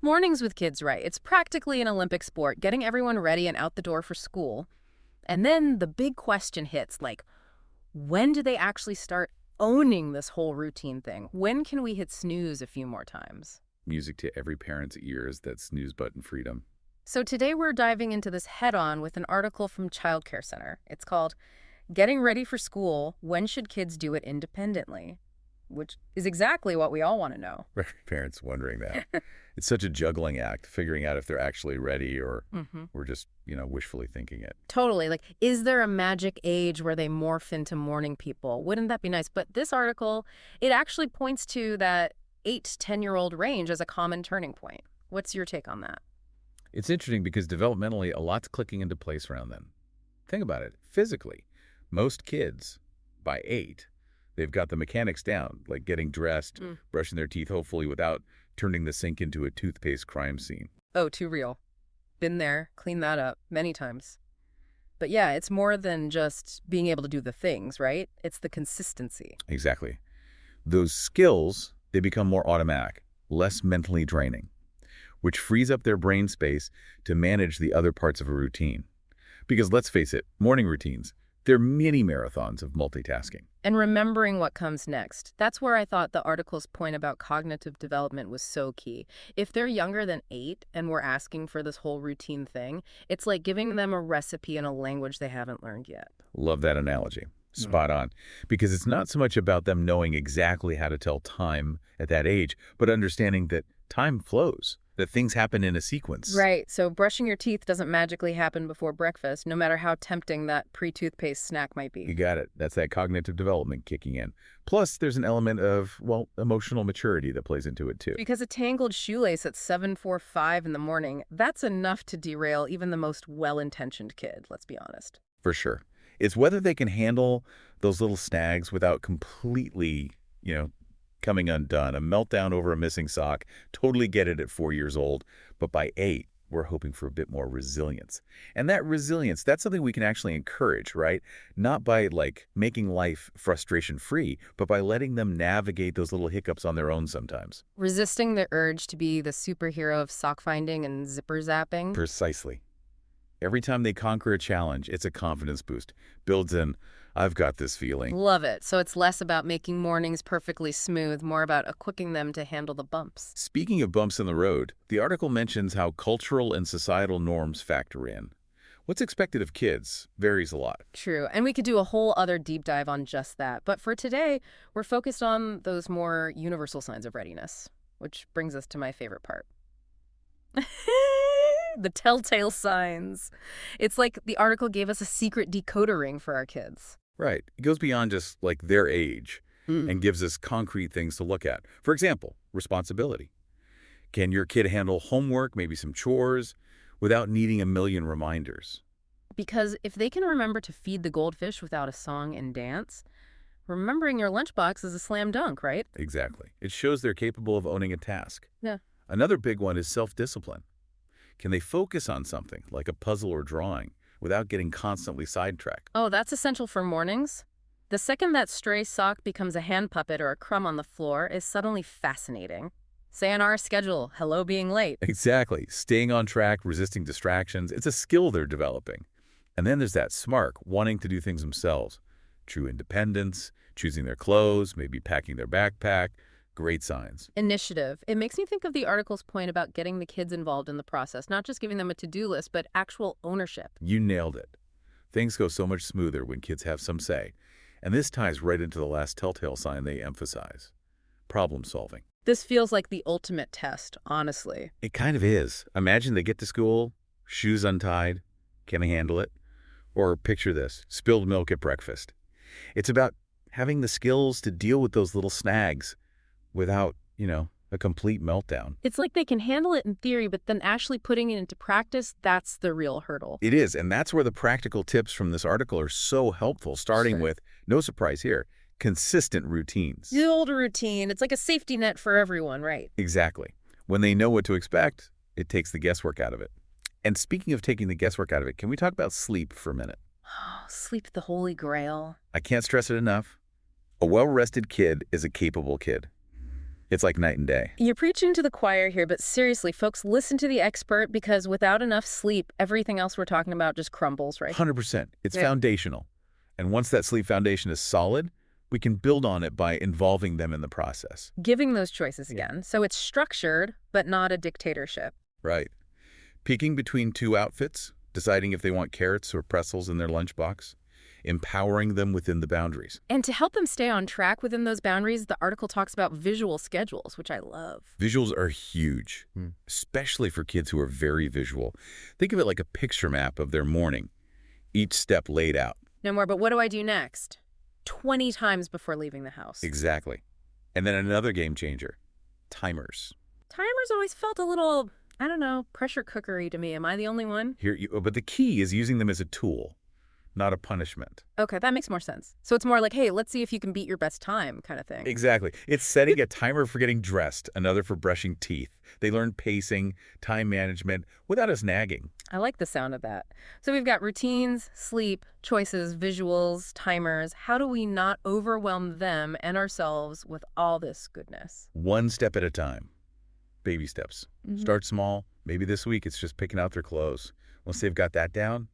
Mornings with kids, right? It's practically an Olympic sport, getting everyone ready and out the door for school. And then the big question hits, like, when do they actually start owning this whole routine thing? When can we hit snooze a few more times? Music to every parent's ears, that snooze button freedom. So today we're diving into this head-on with an article from Childcare Center. It's called Getting Ready for School, When Should Kids Do It Independently? Which is exactly what we all want to know. Parents wondering that. It's such a juggling act, figuring out if they're actually ready or we're just, wishfully thinking it. Totally. Like, is there a magic age where they morph into morning people? Wouldn't that be nice? But this article, it actually points to that 8 to 10-year-old range as a common turning point. What's your take on that? It's interesting because developmentally, a lot's clicking into place around then. Think about it. Physically, most kids, by 8, they've got the mechanics down, like getting dressed, brushing their teeth, hopefully without turning the sink into a toothpaste crime scene. Oh, too real. Been there, cleaned that up many times. But yeah, it's more than just being able to do the things, right? It's the consistency. Exactly. Those skills, they become more automatic, less mentally draining, which frees up their brain space to manage the other parts of a routine. Because let's face it, morning routines, they're mini marathons of multitasking. And remembering what comes next. That's where I thought the article's point about cognitive development was so key. If they're younger than 8 and we're asking for this whole routine thing, it's like giving them a recipe in a language they haven't learned yet. Love that analogy. Spot on. Because it's not so much about them knowing exactly how to tell time at that age, but understanding that time flows, that things happen in a sequence. Right. So brushing your teeth doesn't magically happen before breakfast, no matter how tempting that pre-toothpaste snack might be. You got it. That's that cognitive development kicking in. Plus, there's an element of, emotional maturity that plays into it, too. Because a tangled shoelace at 7:45 in the morning, that's enough to derail even the most well-intentioned kid, let's be honest. For sure. It's whether they can handle those little snags without completely, coming undone. A meltdown over a missing sock. Totally get it at 4 years old. But by 8, we're hoping for a bit more resilience. And that resilience, that's something we can actually encourage, right? Not by, making life frustration-free, but by letting them navigate those little hiccups on their own sometimes. Resisting the urge to be the superhero of sock finding and zipper zapping. Precisely. Every time they conquer a challenge, it's a confidence boost. Builds in, I've got this feeling. Love it. So it's less about making mornings perfectly smooth, more about equipping them to handle the bumps. Speaking of bumps in the road, the article mentions how cultural and societal norms factor in. What's expected of kids varies a lot. True. And we could do a whole other deep dive on just that. But for today, we're focused on those more universal signs of readiness, which brings us to my favorite part. The telltale signs. It's like the article gave us a secret decoder ring for our kids. Right. It goes beyond just, their age and gives us concrete things to look at. For example, responsibility. Can your kid handle homework, maybe some chores, without needing a million reminders? Because if they can remember to feed the goldfish without a song and dance, remembering your lunchbox is a slam dunk, right? Exactly. It shows they're capable of owning a task. Yeah. Another big one is self-discipline. Can they focus on something, like a puzzle or drawing, without getting constantly sidetracked? Oh, that's essential for mornings. The second that stray sock becomes a hand puppet or a crumb on the floor is suddenly fascinating. Say on our schedule, hello being late. Exactly. Staying on track, resisting distractions, it's a skill they're developing. And then there's that smark, wanting to do things themselves. True independence, choosing their clothes, maybe packing their backpack. Great signs. Initiative. It makes me think of the article's point about getting the kids involved in the process, not just giving them a to-do list, but actual ownership. You nailed it. Things go so much smoother when kids have some say. And this ties right into the last telltale sign they emphasize. Problem solving. This feels like the ultimate test, honestly. It kind of is. Imagine they get to school, shoes untied. Can they handle it? Or picture this, spilled milk at breakfast. It's about having the skills to deal with those little snags without, a complete meltdown. It's like they can handle it in theory, but then actually putting it into practice, that's the real hurdle. It is, and that's where the practical tips from this article are so helpful, starting with, no surprise here, consistent routines. The old routine, it's like a safety net for everyone, right? Exactly. When they know what to expect, it takes the guesswork out of it. And speaking of taking the guesswork out of it, can we talk about sleep for a minute? Oh, sleep, the holy grail. I can't stress it enough. A well-rested kid is a capable kid. It's like night and day. You're preaching to the choir here, but seriously, folks, listen to the expert because without enough sleep, everything else we're talking about just crumbles, right? 100%. It's Yeah. foundational. And once that sleep foundation is solid, we can build on it by involving them in the process. Giving those choices Yeah. again. So it's structured, but not a dictatorship. Right. Peeking between two outfits, deciding if they want carrots or pretzels in their lunchbox, empowering them within the boundaries. And to help them stay on track within those boundaries, the article talks about visual schedules, which I love. Visuals are huge, especially for kids who are very visual. Think of it like a picture map of their morning, each step laid out. No more, but what do I do next? 20 times before leaving the house. Exactly. And then another game changer, timers. Timers always felt a little, I don't know, pressure cookery to me. Am I the only one? But the key is using them as a tool, not a punishment. Okay, that makes more sense. So it's more like, hey, let's see if you can beat your best time kind of thing. Exactly. It's setting a timer for getting dressed, another for brushing teeth. They learn pacing, time management, without us nagging. I like the sound of that. So we've got routines, sleep, choices, visuals, timers. How do we not overwhelm them and ourselves with all this goodness? One step at a time. Baby steps. Start small. Maybe this week it's just picking out their clothes. Once they've got that down,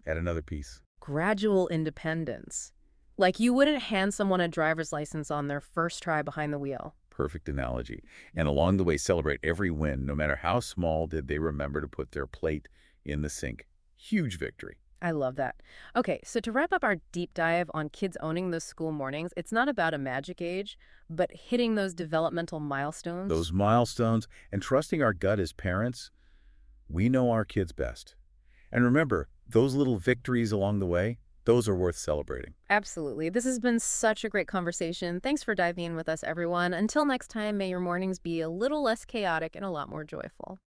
add another piece. Gradual independence. Like you wouldn't hand someone a driver's license on their first try behind the wheel. Perfect analogy. And along the way, celebrate every win, no matter how small did they remember to put their plate in the sink. Huge victory. I love that. Okay, so to wrap up our deep dive on kids owning those school mornings, it's not about a magic age, but hitting those developmental milestones. Those milestones and trusting our gut as parents, we know our kids best. And remember, those little victories along the way, those are worth celebrating. Absolutely. This has been such a great conversation. Thanks for diving in with us, everyone. Until next time, may your mornings be a little less chaotic and a lot more joyful.